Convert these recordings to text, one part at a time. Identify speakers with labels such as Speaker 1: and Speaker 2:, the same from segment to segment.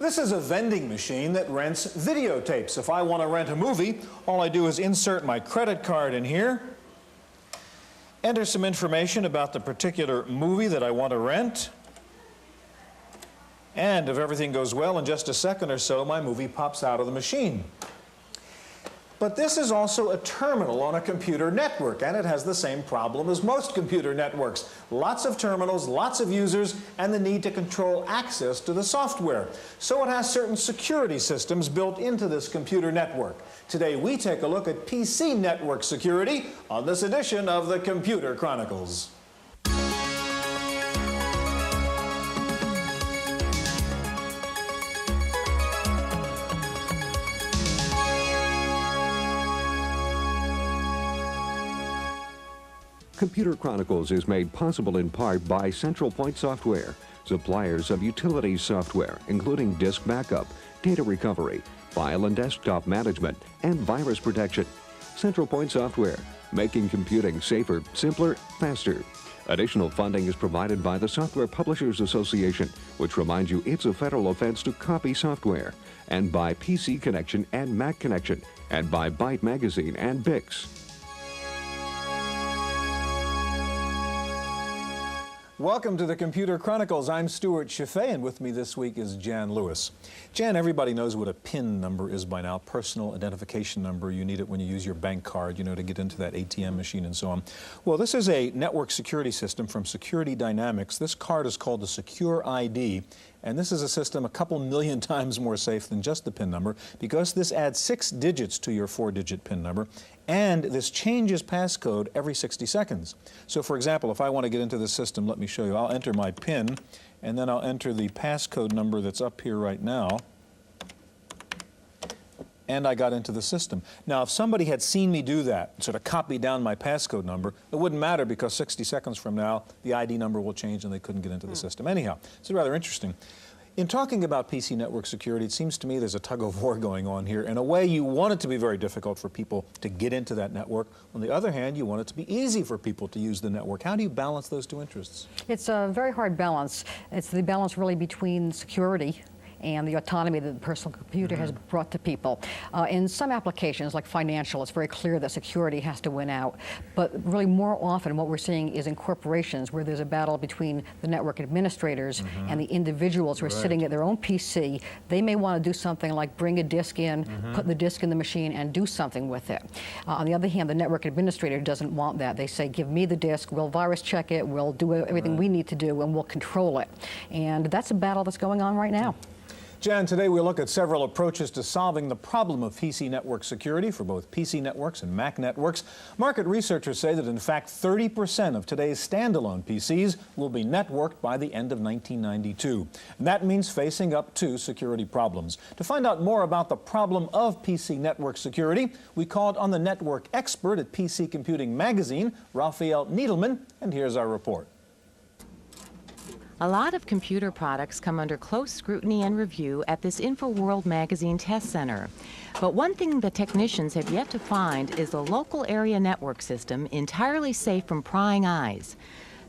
Speaker 1: This is a vending machine that rents videotapes. If I want to rent a movie, all I do is insert my credit card in here, enter some information about the particular movie that I want to rent, and if everything goes well, in just a second or so, my movie pops out of the machine. But this is also a terminal on a computer network, and it has the same problem as most computer networks. Lots of terminals, lots of users, and the need to control access to the software. So it has certain security systems built into this computer network. Today we take a look at PC network security on this edition of the Computer Chronicles.
Speaker 2: Computer Chronicles is made possible in part by Central Point Software, suppliers of utilities software, including disk backup, data recovery, file and desktop management, and virus protection. Central Point Software, making computing safer, simpler, faster. Additional funding is provided by the Software Publishers Association, which reminds you it's a federal offense to copy software, and by PC Connection and Mac Connection, and by Byte Magazine and Bix.
Speaker 1: Welcome to the Computer Chronicles. I'm Stewart Cheifet, and with me this week is Jan Lewis. Jan, everybody knows what a PIN number is by now, personal identification number. You need it when you use your bank card, you know, to get into that ATM machine and so on. Well, this is a network security system from Security Dynamics. This card is called the Secure ID, and this is a system a couple million times more safe than just the PIN number because this adds 6 digits to your 4-digit PIN number, and this changes passcode every 60 seconds. So for example, if I want to get into the system, let me show you. I'll enter my PIN, and then I'll enter the passcode number that's up here right now, and I got into the system. Now, if somebody had seen me do that, sort of copy down my passcode number, it wouldn't matter because 60 seconds from now, the ID number will change and they couldn't get into the system. Anyhow, it's rather interesting. In talking about PC network security, it seems to me there's a tug-of-war going on here. In a way, you want it to be very difficult for people to get into that network. On the other hand, you want it to be easy for people to use the network. How do you balance those two interests?
Speaker 3: It's a very hard balance. It's the balance really between security and the autonomy that the personal computer has brought to people. In some applications, like financial, it's very clear that security has to win out. But really more often what we're seeing is in corporations where there's a battle between the network administrators and the individuals who are sitting at their own PC. They may want to do something like bring a disk in, put the disk in the machine, and do something with it. On the other hand, the network administrator doesn't want that. They say, give me the disk, we'll virus check it, we'll do everything we need to do, and we'll control it. And that's a battle that's going on right now.
Speaker 1: Jan, today we'll look at several approaches to solving the problem of PC network security for both PC networks and Mac networks. Market researchers say that in fact 30% of today's standalone PCs will be networked by the end of 1992. And that means facing up to security problems. To find out more about the problem of PC network security, we called on the network expert at PC Computing Magazine, Raphael Needleman, and here's our report.
Speaker 4: A lot of computer products come under close scrutiny and review at this InfoWorld magazine test center. But one thing the technicians have yet to find is a local area network system entirely safe from prying eyes.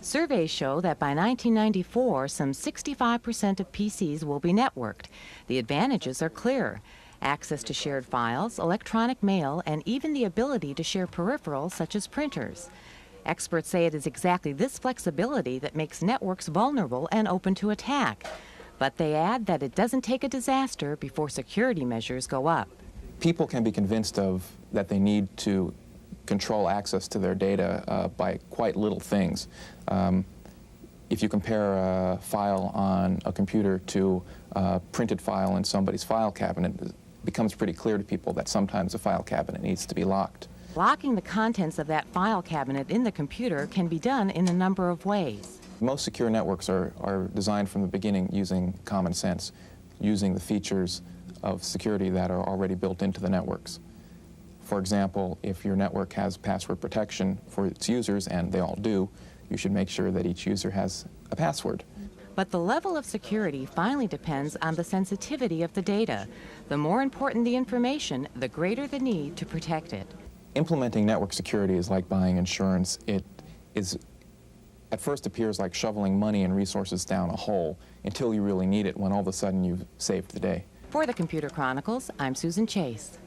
Speaker 4: Surveys show that by 1994, some 65% of PCs will be networked. The advantages are clear: access to shared files, electronic mail, and even the ability to share peripherals such as printers. Experts say it is exactly this flexibility that makes networks vulnerable and open to attack. But they add that it doesn't take a disaster before security measures go up.
Speaker 5: People can be convinced that they need to control access to their data by quite little things. If you compare a file on a computer to a printed file in somebody's file cabinet, it becomes pretty clear to people that sometimes a file cabinet needs to be locked.
Speaker 4: Locking the contents of that file cabinet in the computer can be done in a number of ways.
Speaker 5: Most secure networks are designed from the beginning using common sense, using the features of security that are already built into the networks. For example, if your network has password protection for its users, and they all do, you should make sure that each user has a password.
Speaker 4: But the level of security finally depends on the sensitivity of the data. The more important the information, the greater the need to protect it.
Speaker 5: Implementing network security is like buying insurance. It is at first appears like shoveling money and resources down a hole until you really need it, when all of a sudden you've saved the day.
Speaker 4: For the Computer Chronicles, I'm Susan Chase.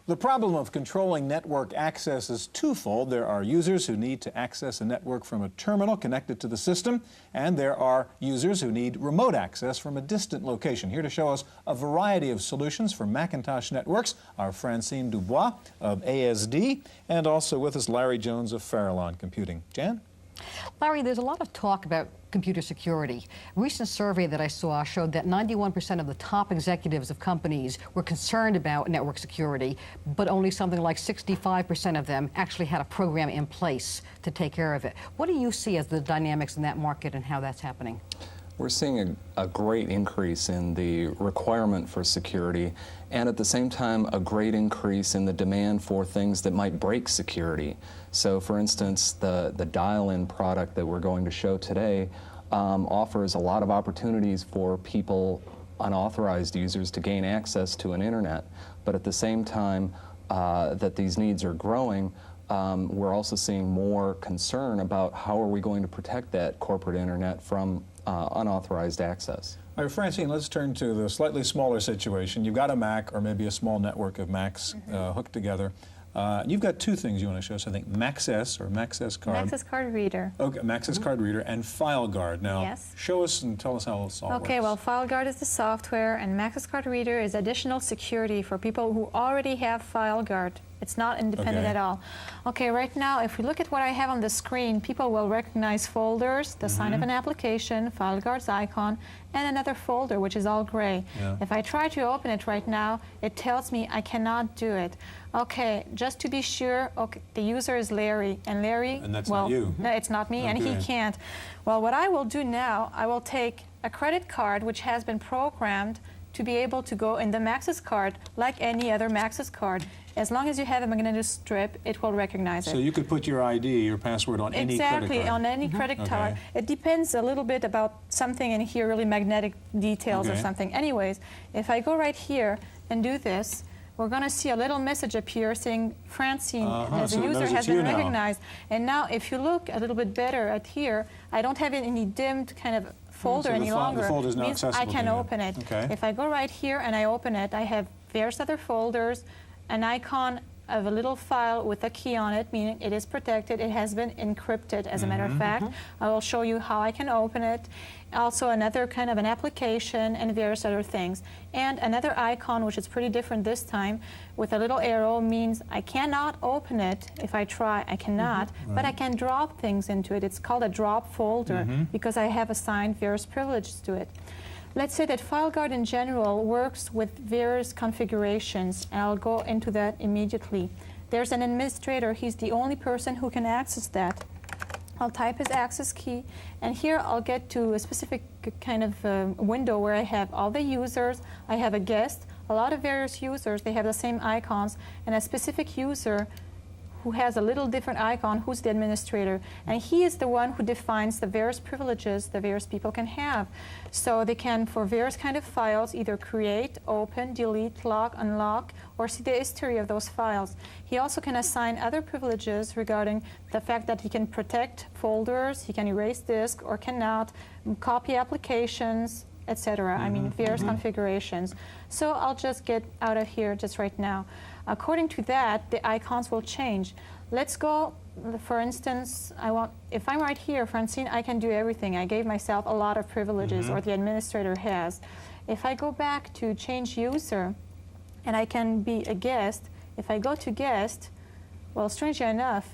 Speaker 1: The problem of controlling network access is twofold. There are users who need to access a network from a terminal connected to the system, and there are users who need remote access from a distant location. Here to show us a variety of solutions for Macintosh networks are Francine Dubois of ASD, and also with us Larry Jones of Farallon Computing. Jan?
Speaker 3: Larry, there's a lot of talk about computer security. A recent survey that I saw showed that 91% of the top executives of companies were concerned about network security, but only something like 65% of them actually had a program in place to take care of it. What do you see as the dynamics in that market and how that's happening?
Speaker 6: We're seeing a great increase in the requirement for security, and at the same time a great increase in the demand for things that might break security. So for instance, the dial-in product that we're going to show today offers a lot of opportunities for people, unauthorized users, to gain access to an internet. But at the same time that these needs are growing, we're also seeing more concern about how are we going to protect that corporate internet from unauthorized access.
Speaker 1: All right, Francine, let's turn to the slightly smaller situation. You've got a Mac or maybe a small network of Macs hooked together. You've got two things you want to show us, I think, MaxS or MaxS Card.
Speaker 7: MaxS Card Reader.
Speaker 1: Okay, MaxS Card Reader and FileGuard. Now,
Speaker 7: Yes.
Speaker 1: show us and tell us how this all works.
Speaker 7: Okay, well, FileGuard is the software, and MaxS Card Reader is additional security for people who already have FileGuard. It's not independent
Speaker 1: Okay.
Speaker 7: at all. Okay, right now, if we look at what I have on the screen, people will recognize folders, the sign of an application, FileGuard's icon, and another folder, which is all gray.
Speaker 1: Yeah.
Speaker 7: If I try to open it right now, it tells me I cannot do it. Okay, just to be sure, okay, the user is Larry, and Larry,
Speaker 1: And that's
Speaker 7: well,
Speaker 1: not you.
Speaker 7: no, it's not me, and he
Speaker 1: Okay.
Speaker 7: can't. Well, what I will do now, I will take a credit card which has been programmed to be able to go in the MaxS card like any other MaxS card. As long as you have a magnetic strip, it will recognize it.
Speaker 1: So you could put your ID, your password on any credit
Speaker 7: Exactly,
Speaker 1: card.
Speaker 7: on any credit card.
Speaker 1: Okay.
Speaker 7: It depends a little bit about something in here, really magnetic details or
Speaker 1: Okay.
Speaker 7: something. Anyways, if I go right here and do this, we're going to see a little message appear saying Francine as
Speaker 1: so
Speaker 7: a
Speaker 1: it
Speaker 7: user
Speaker 1: knows
Speaker 7: has
Speaker 1: it's you
Speaker 7: been
Speaker 1: now.
Speaker 7: recognized. And now if you look a little bit better at here, I don't have any dimmed kind of folder
Speaker 1: so the
Speaker 7: any longer.
Speaker 1: the folder's now
Speaker 7: Means I
Speaker 1: accessible
Speaker 7: can
Speaker 1: to you.
Speaker 7: open it.
Speaker 1: Okay.
Speaker 7: If I go right here and I open it, I have various other folders, an icon of a little file with a key on it, meaning it is protected. It has been encrypted, as a matter of fact. I will show you how I can open it. Also another kind of an application and various other things. And another icon, which is pretty different this time, with a little arrow, means I cannot open it. If I try, I cannot, but I can drop things into it. It's called a drop folder because I have assigned various privileges to it. Let's say that FileGuard in general works with various configurations, and I'll go into that immediately. There's an administrator. He's the only person who can access that. I'll type his access key, and here I'll get to a specific kind of window where I have all the users, I have a guest, a lot of various users, they have the same icons, and a specific user who has a little different icon, who's the administrator. And he is the one who defines the various privileges the various people can have. So they can, for various kind of files, either create, open, delete, lock, unlock, or see the history of those files. He also can assign other privileges regarding the fact that he can protect folders, he can erase disk, or cannot, copy applications, etc. I mean, various configurations. So I'll just get out of here just right now. According to that, the icons will change. Let's go, for instance, if I'm right here, Francine, I can do everything. I gave myself a lot of privileges, or the administrator has. If I go back to change user, and I can be a guest, if I go to guest, well, strangely enough,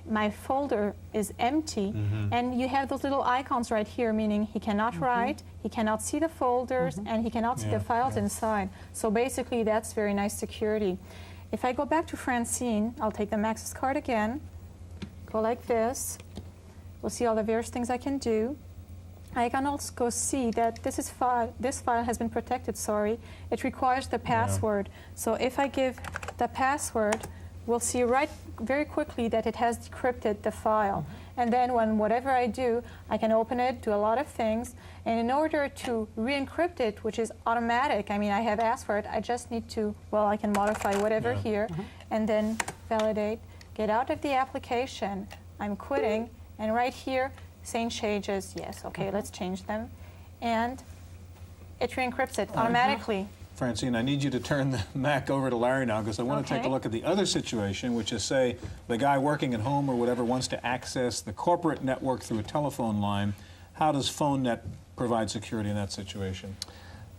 Speaker 7: my folder is empty, and you have those little icons right here, meaning he cannot write, he cannot see the folders, and he cannot see the files inside. So basically, that's very nice security. If I go back to Francine, I'll take the MaxS card again, go like this. We'll see all the various things I can do. I can also go see that this file has been protected, sorry. It requires the password. So if I give the password, we'll see right very quickly that it has decrypted the file. And then when whatever I do, I can open it, do a lot of things. And in order to re-encrypt it, which is automatic, I mean, I have asked for it, I just need to, well, I can modify whatever here, and then validate, get out of the application, I'm quitting, and right here, same changes, yes, okay, let's change them. And it re-encrypts it automatically.
Speaker 1: Francine, I need you to turn the Mac over to Larry now, because I want to take a look at the other situation, which is, say, the guy working at home or whatever wants to access the corporate network through a telephone line. How does PhoneNet provide security in that situation?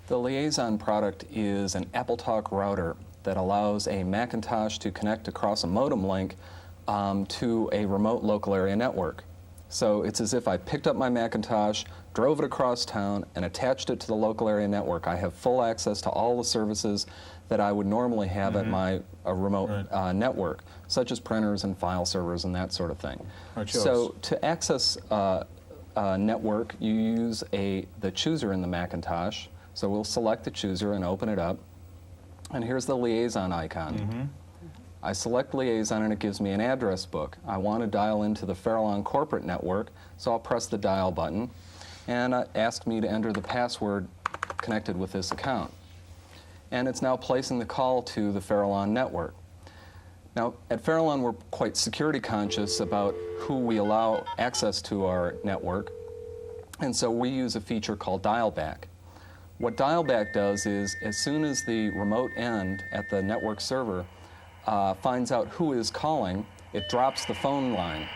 Speaker 6: The Liaison product is an AppleTalk router that allows a Macintosh to connect across a modem link to a remote local area network. So it's as if I picked up my Macintosh, drove it across town, and attached it to the local area network. I have full access to all the services that I would normally have at my remote network, such as printers and file servers and that sort of thing. So to access a network, you use the chooser in the Macintosh. So we'll select the chooser and open it up. And here's the Liaison icon. I select Liaison and it gives me an address book. I want to dial into the Farallon corporate network, so I'll press the dial button, and it asks me to enter the password connected with this account. And it's now placing the call to the Farallon network. Now, at Farallon, we're quite security conscious about who we allow access to our network, and so we use a feature called dialback. What dialback does is, as soon as the remote end at the network server finds out who is calling, it drops the phone line.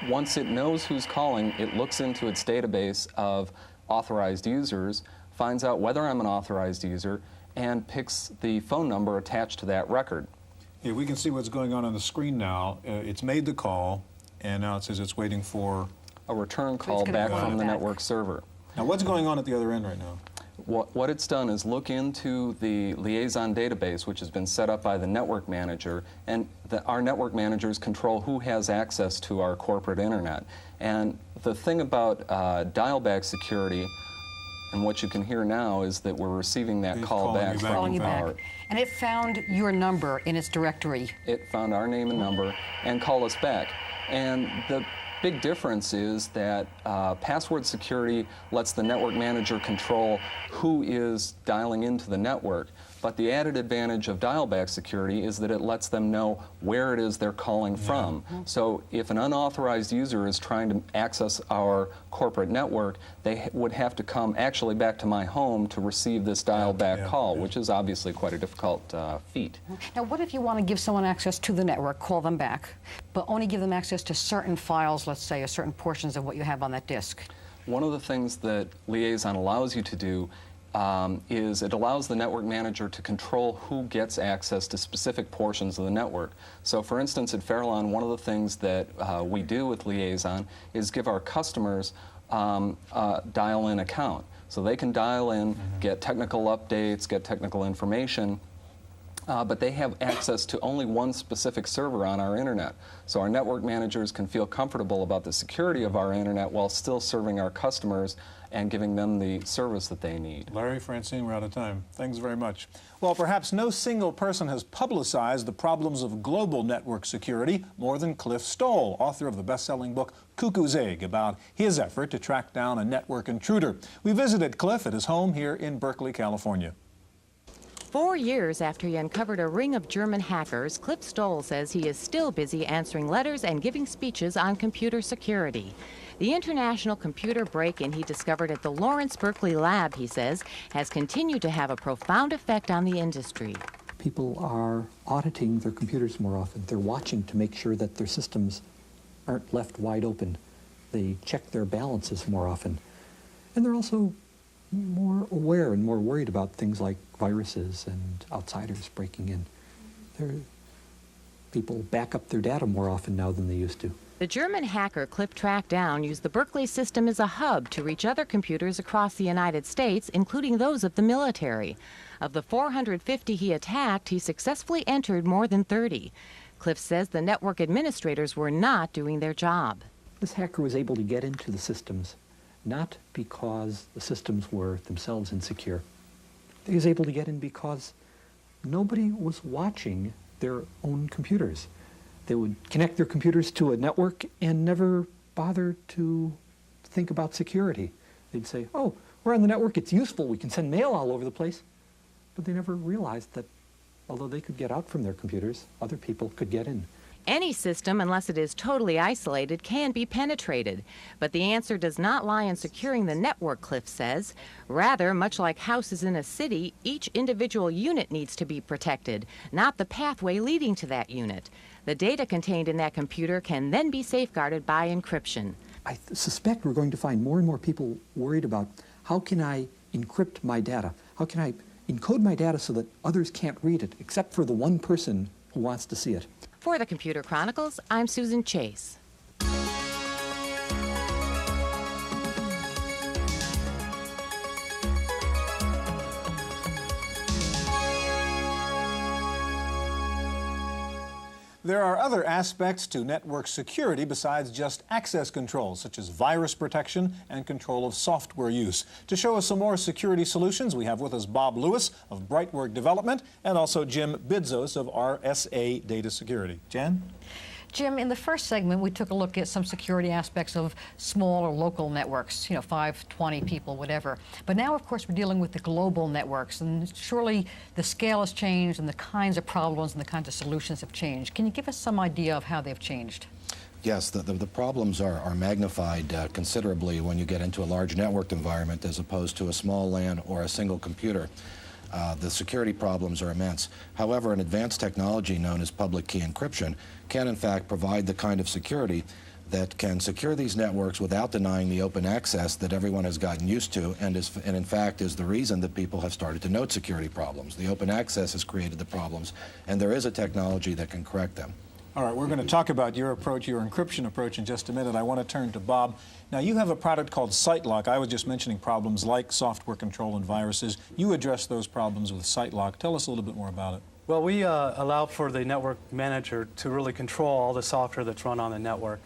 Speaker 6: Once it knows who's calling, it looks into its database of authorized users, finds out whether I'm an authorized user, and picks the phone number attached to that record.
Speaker 1: Yeah, we can see what's going on the screen now. It's made the call, and now it says it's waiting for
Speaker 6: a return call back from the network server.
Speaker 1: Now, what's going on at the other end right now?
Speaker 6: What it's done is look into the Liaison database, which has been set up by the network manager, and our network managers control who has access to our corporate internet. And the thing about dial-back security, and what you can hear now, is that we're receiving that call back from our...
Speaker 3: And it found your number in its directory.
Speaker 6: It found our name and number and called us back. And the big difference is that password security lets the network manager control who is dialing into the network. But the added advantage of dial-back security is that it lets them know where it is they're calling from. So if an unauthorized user is trying to access our corporate network, they would have to come actually back to my home to receive this dial-back call, which is obviously quite a difficult feat.
Speaker 3: Now, what if you want to give someone access to the network, call them back, but only give them access to certain files, let's say, or certain portions of what you have on that disk?
Speaker 6: One of the things that Liaison allows you to do is it allows the network manager to control who gets access to specific portions of the network. So for instance, at Farallon, one of the things that we do with Liaison is give our customers a dial-in account. So they can dial in, get technical updates, get technical information, but they have access to only one specific server on our internet. So our network managers can feel comfortable about the security of our internet while still serving our customers and giving them the service that they need.
Speaker 1: Larry, Francine, we're out of time. Thanks very much. Well, perhaps no single person has publicized the problems of global network security more than Cliff Stoll, author of the best-selling book Cuckoo's Egg, about his effort to track down a network intruder. We visited Cliff at his home here in Berkeley, California.
Speaker 4: 4 years after he uncovered a ring of German hackers, Cliff Stoll says he is still busy answering letters and giving speeches on computer security. The international computer break-in he discovered at the Lawrence Berkeley lab, he says, has continued to have a profound effect on the industry.
Speaker 8: People are auditing their computers more often. They're watching to make sure that their systems aren't left wide open. They check their balances more often. And they're also more aware and more worried about things like viruses and outsiders breaking in. People back up their data more often now than they used to.
Speaker 4: The German hacker Cliff tracked down used the Berkeley system as a hub to reach other computers across the United States, including those of the military. Of the 450 he attacked, he successfully entered more than 30. Cliff says the network administrators were not doing their job.
Speaker 8: This hacker was able to get into the systems, not because the systems were themselves insecure. He was able to get in because nobody was watching their own computers. They would connect their computers to a network and never bother to think about security. They'd say, oh, we're on the network, it's useful, we can send mail all over the place. But they never realized that although they could get out from their computers, other people could get in.
Speaker 4: Any system, unless it is totally isolated, can be penetrated. But the answer does not lie in securing the network, Cliff says. Rather, much like houses in a city, each individual unit needs to be protected, not the pathway leading to that unit. The data contained in that computer can then be safeguarded by encryption.
Speaker 8: I suspect we're going to find more and more people worried about how can I encrypt my data? How can I encode my data so that others can't read it, except for the one person who wants to see it?
Speaker 4: For the Computer Chronicles, I'm Susan Chase.
Speaker 1: There are other aspects to network security besides just access control, such as virus protection and control of software use. To show us some more security solutions, we have with us Bob Lewis of Brightwork Development and also Jim Bidzos of RSA Data Security. Jan?
Speaker 3: Jim, in the first segment, we took a look at some security aspects of small or local networks, 5, 20 people, whatever. But now, of course, we're dealing with the global networks, and surely the scale has changed and the kinds of problems and the kinds of solutions have changed. Can you give us some idea of how they've changed?
Speaker 9: Yes, the problems are magnified considerably when you get into a large networked environment as opposed to a small LAN or a single computer. The security problems are immense. However, an advanced technology known as public key encryption can in fact provide the kind of security that can secure these networks without denying the open access that everyone has gotten used to and in fact is the reason that people have started to note security problems. The open access has created the problems, and there is a technology that can correct them.
Speaker 1: All right, we're going to talk about your approach, your encryption approach in just a minute. I want to turn to Bob. Now, you have a product called SiteLock. I was just mentioning problems like software control and viruses. You address those problems with SiteLock. Tell us a little bit more about it.
Speaker 10: Well, we allow for the network manager to really control all the software that's run on the network.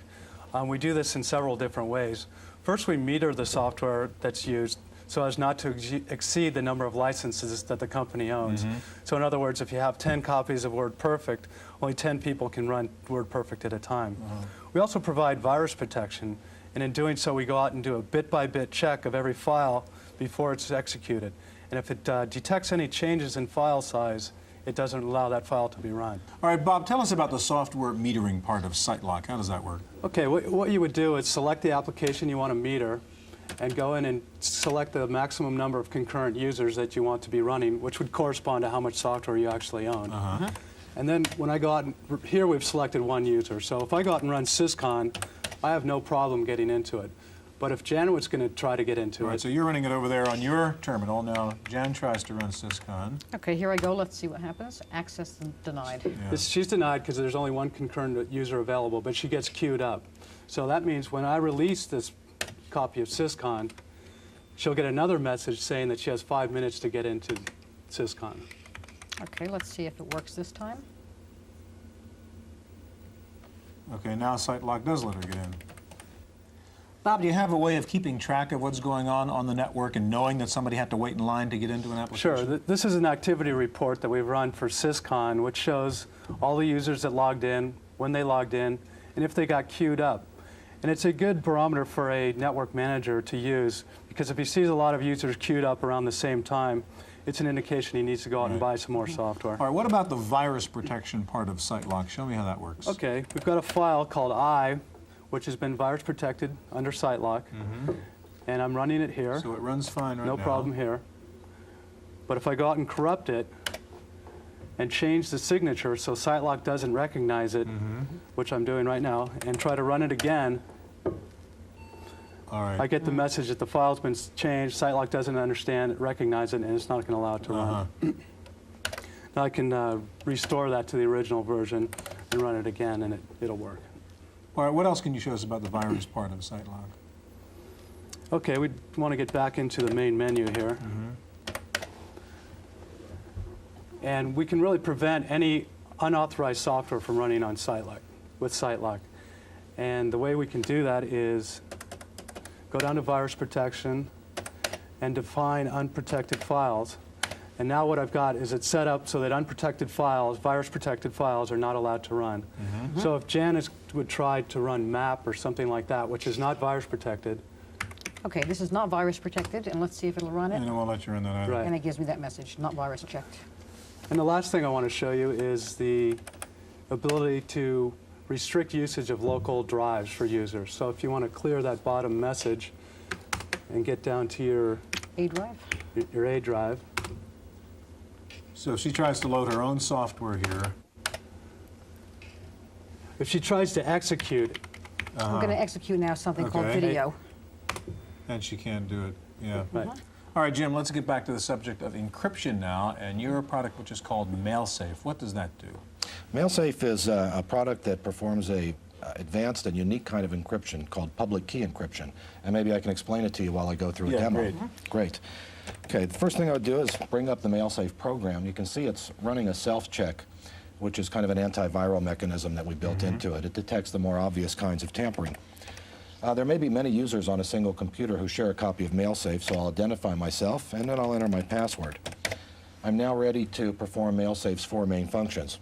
Speaker 10: We do this in several different ways. First, we meter the software that's used so as not to exceed the number of licenses that the company owns. So in other words, if you have 10 copies of WordPerfect, only 10 people can run WordPerfect at a time. We also provide virus protection, and in doing so, we go out and do a bit-by-bit check of every file before it's executed. And if it detects any changes in file size, it doesn't allow that file to be run.
Speaker 1: All right, Bob, tell us about the software metering part of SiteLock. How does that work?
Speaker 10: Okay, what you would do is select the application you want to meter and go in and select the maximum number of concurrent users that you want to be running, which would correspond to how much software you actually own. And then when I go out, here we've selected one user. So if I go out and run Syscon, I have no problem getting into it. But if Jan was going to try to get into
Speaker 1: it. So you're running it over there on your terminal. Now, Jan tries to run Syscon.
Speaker 3: Okay, here I go. Let's see what happens. Access denied.
Speaker 1: Yeah.
Speaker 10: She's denied because there's only one concurrent user available, but she gets queued up. So that means when I release this copy of Syscon, she'll get another message saying that she has 5 minutes to get into Syscon.
Speaker 3: Okay, let's see if it works this time.
Speaker 1: Okay, now SiteLock does let her get in. Bob, do you have a way of keeping track of what's going on the network and knowing that somebody had to wait in line to get into an application?
Speaker 10: Sure. This is an activity report that we've run for Syscon, which shows all the users that logged in, when they logged in, and if they got queued up. And it's a good barometer for a network manager to use, because if he sees a lot of users queued up around the same time, it's an indication he needs to go out and buy some more software.
Speaker 1: All right, what about the virus protection part of SiteLock? Show me how that works.
Speaker 10: Okay, we've got a file called I, which has been virus protected under SiteLock, and I'm running it here.
Speaker 1: So it runs fine right now.
Speaker 10: No problem here. But if I go out and corrupt it and change the signature so SiteLock doesn't recognize it, which I'm doing right now, and try to run it again,
Speaker 1: all right.
Speaker 10: I get the message that the file's been changed, SiteLock doesn't understand it, recognize it, and it's not going to allow it to run. Now I can restore that to the original version and run it again, and it'll work.
Speaker 1: All right, what else can you show us about the virus part of SiteLock?
Speaker 10: Okay, we want to get back into the main menu here. And we can really prevent any unauthorized software from running on SiteLock, with SiteLock. And the way we can do that is go down to virus protection and define unprotected files. And now what I've got is it's set up so that unprotected files, virus-protected files, are not allowed to run. So if Jan would try to run map or something like that, which is not virus-protected.
Speaker 3: Okay, this is not virus protected, and let's see if it'll run it.
Speaker 1: And it won't let you run that either.
Speaker 10: Right.
Speaker 3: And it gives me that message, not virus checked.
Speaker 10: And the last thing I want to show you is the ability to restrict usage of local drives for users. So if you want to clear that bottom message and get down to your
Speaker 3: A drive?
Speaker 10: your A drive.
Speaker 1: So if she tries to load her own software here,
Speaker 10: If she tries to execute,
Speaker 3: I'm going to execute now something called
Speaker 1: Okay.
Speaker 3: video.
Speaker 1: then she can't do it. Yeah.
Speaker 10: right.
Speaker 1: All right, Jim, let's get back to the subject of encryption now, and your product, which is called MailSafe. What does that do?
Speaker 9: MailSafe is a product that performs a advanced and unique kind of encryption called public key encryption. And maybe I can explain it to you while I go through a
Speaker 1: Yeah,
Speaker 9: demo.
Speaker 1: great.
Speaker 9: Great. Okay, the first thing I would do is bring up the MailSafe program. You can see it's running a self-check, which is kind of an antiviral mechanism that we built into it. It detects the more obvious kinds of tampering. There may be many users on a single computer who share a copy of MailSafe, so I'll identify myself and then I'll enter my password. I'm now ready to perform MailSafe's 4 main functions.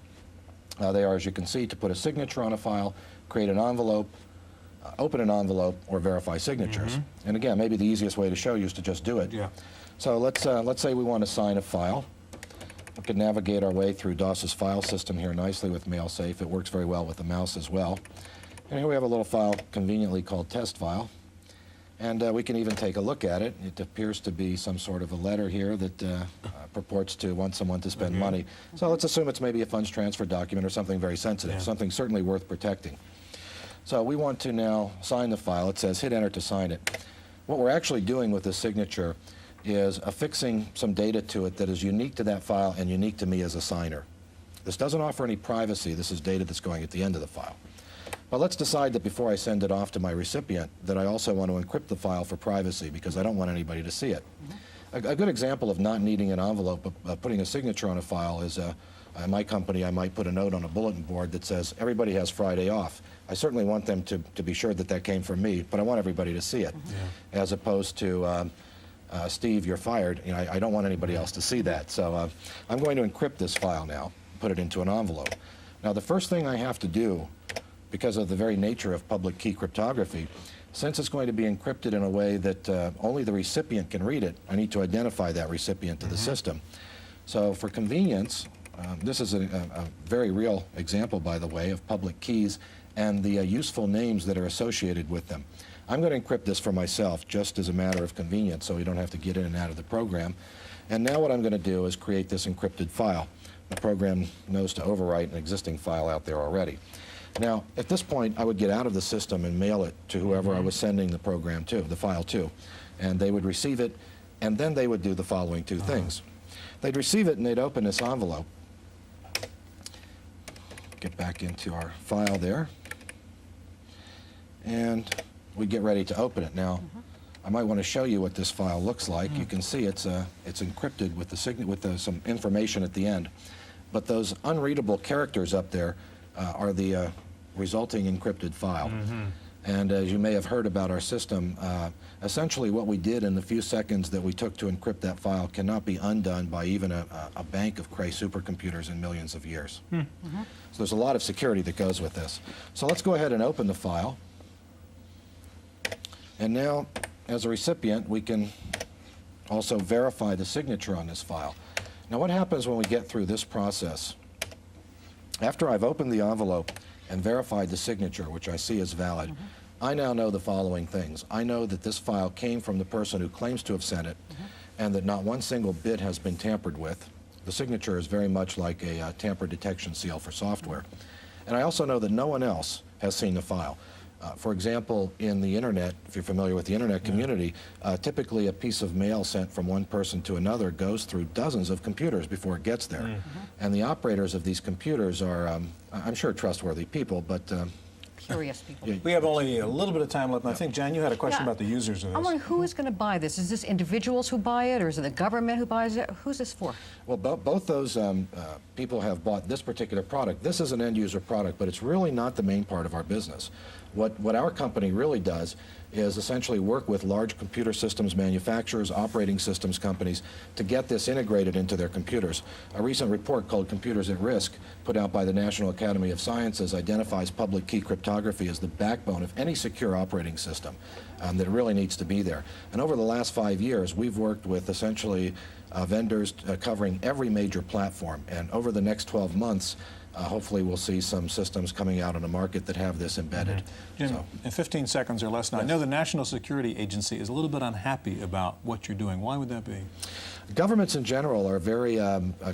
Speaker 9: They are, as you can see, to put a signature on a file, create an envelope, open an envelope, or verify signatures. And again, maybe the easiest way to show you is to just do it.
Speaker 1: Yeah.
Speaker 9: So let's say we want to sign a file. We can navigate our way through DOS's file system here nicely with MailSafe. It works very well with the mouse as well. And here we have a little file conveniently called test file. And we can even take a look at it. It appears to be some sort of a letter here that purports to want someone to spend money. So let's assume it's maybe a funds transfer document or something very sensitive, something certainly worth protecting. So we want to now sign the file. It says hit enter to sign it. What we're actually doing with this signature is affixing some data to it that is unique to that file and unique to me as a signer. This doesn't offer any privacy. This is data that's going at the end of the file. But let's decide that before I send it off to my recipient that I also want to encrypt the file for privacy because I don't want anybody to see it. A good example of not needing an envelope but putting a signature on a file is in my company I might put a note on a bulletin board that says everybody has Friday off. I certainly want them to be sure that that came from me, but I want everybody to see it. As opposed to Steve, you're fired. You know, I don't want anybody else to see that. So I'm going to encrypt this file now, put it into an envelope. Now the first thing I have to do, because of the very nature of public key cryptography, since it's going to be encrypted in a way that only the recipient can read it, I need to identify that recipient to the system. So for convenience, this is a very real example, by the way, of public keys and the useful names that are associated with them. I'm going to encrypt this for myself just as a matter of convenience so we don't have to get in and out of the program. And now what I'm going to do is create this encrypted file. The program knows to overwrite an existing file out there already. Now, at this point, I would get out of the system and mail it to whoever I was sending the program to, the file to. And they would receive it, and then they would do the following 2 things. They'd receive it and they'd open this envelope. Get back into our file there. And we'd get ready to open it. Now, I might want to show you what this file looks like. You can see it's encrypted with some information at the end. But those unreadable characters up there are the resulting encrypted file. And as you may have heard about our system, essentially what we did in the few seconds that we took to encrypt that file cannot be undone by even a bank of Cray supercomputers in millions of years. So there's a lot of security that goes with this. So let's go ahead and open the file. And now, as a recipient, we can also verify the signature on this file. Now what happens when we get through this process? After I've opened the envelope and verified the signature, which I see is valid, I now know the following things. I know that this file came from the person who claims to have sent it, and that not one single bit has been tampered with. The signature is very much like a tamper detection seal for software. And I also know that no one else has seen the file. For example, in the internet, if you're familiar with the internet community, typically a piece of mail sent from one person to another goes through dozens of computers before it gets there. And the operators of these computers are, I'm sure, trustworthy people, but
Speaker 3: Curious people.
Speaker 1: We have only a little bit of time left, and I think, Jan, you had a question about the users of this.
Speaker 3: I'm wondering who is going to buy this? Is this individuals who buy it, or is it the government who buys it? Who's this for?
Speaker 9: Well, both those people have bought this particular product. This is an end-user product, but it's really not the main part of our business. What our company really does is essentially work with large computer systems manufacturers, operating systems companies, to get this integrated into their computers. A recent report called Computers at Risk, put out by the National Academy of Sciences, identifies public key cryptography as the backbone of any secure operating system that really needs to be there. And over the last 5 years, we've worked with essentially vendors covering every major platform. And over the next 12 months, hopefully we'll see some systems coming out on the market that have this embedded.
Speaker 1: Jim, in 15 seconds or less now, I know the National Security Agency is a little bit unhappy about what you're doing. Why would that be?
Speaker 9: Governments in general are very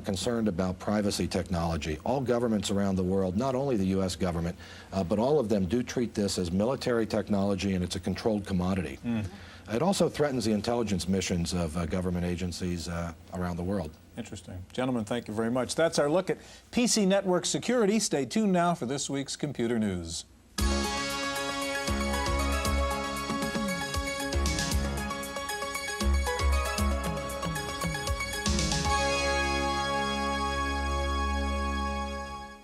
Speaker 9: concerned about privacy technology. All governments around the world, not only the U.S. government, but all of them do treat this as military technology, and it's a controlled commodity. It also threatens the intelligence missions of government agencies around the world.
Speaker 1: Interesting. Gentlemen, thank you very much. That's our look at PC network security. Stay tuned now for this week's Computer News.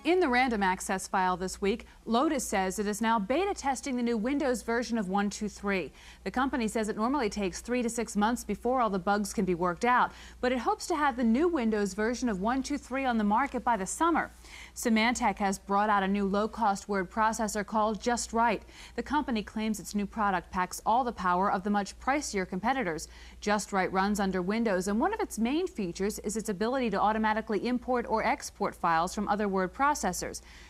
Speaker 11: In the random access file this week, Lotus says it is now beta testing the new Windows version of 1.2.3. The company says it normally takes 3 to 6 months before all the bugs can be worked out, but it hopes to have the new Windows version of 1.2.3 on the market by the summer. Symantec has brought out a new low-cost word processor called Just Right. The company claims its new product packs all the power of the much pricier competitors. Just Right runs under Windows, and one of its main features is its ability to automatically import or export files from other word processors.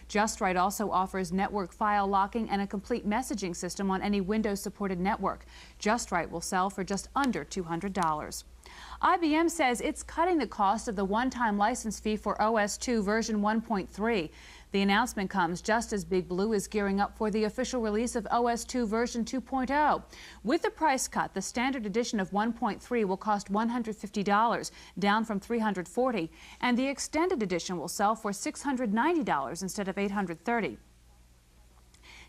Speaker 11: Just Right also offers network file locking and a complete messaging system on any Windows-supported network. Just Right will sell for just under $200. IBM says it's cutting the cost of the one-time license fee for OS/2 version 1.3. The announcement comes just as Big Blue is gearing up for the official release of OS/2 version 2.0. With the price cut, the standard edition of 1.3 will cost $150, down from $340, and the extended edition will sell for $690 instead of $830.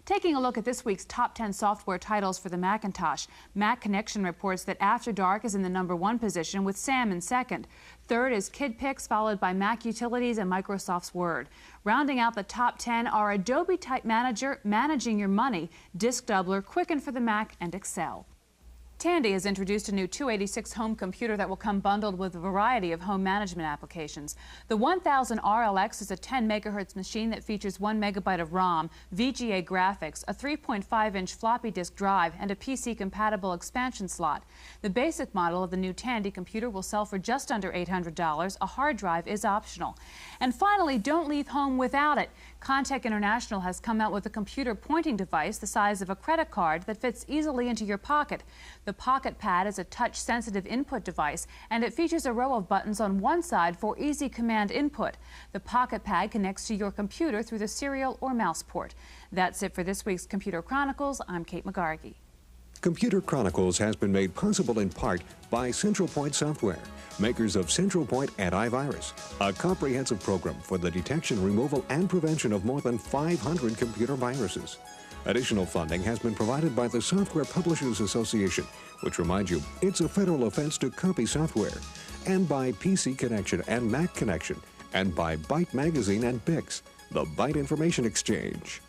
Speaker 11: Taking a look at this week's top 10 software titles for the Macintosh, Mac Connection reports that After Dark is in the #1 position with Sam in second. Third is KidPix, followed by Mac Utilities and Microsoft's Word. Rounding out the top 10 are Adobe Type Manager, Managing Your Money, Disk Doubler, Quicken for the Mac, and Excel. Tandy has introduced a new 286 home computer that will come bundled with a variety of home management applications. The 1000 RLX is a 10 megahertz machine that features 1 megabyte of ROM, VGA graphics, a 3.5-inch floppy disk drive, and a PC-compatible expansion slot. The basic model of the new Tandy computer will sell for just under $800. A hard drive is optional. And finally, don't leave home without it. Contech International has come out with a computer pointing device the size of a credit card that fits easily into your pocket. The Pocket Pad is a touch-sensitive input device, and it features a row of buttons on one side for easy command input. The Pocket Pad connects to your computer through the serial or mouse port. That's it for this week's Computer Chronicles. I'm Kate McGargy.
Speaker 2: Computer Chronicles has been made possible in part by Central Point Software, makers of Central Point Antivirus, a comprehensive program for the detection, removal, and prevention of more than 500 computer viruses. Additional funding has been provided by the Software Publishers Association, which reminds you it's a federal offense to copy software, and by PC Connection and Mac Connection, and by Byte Magazine and Bix, the Byte Information Exchange.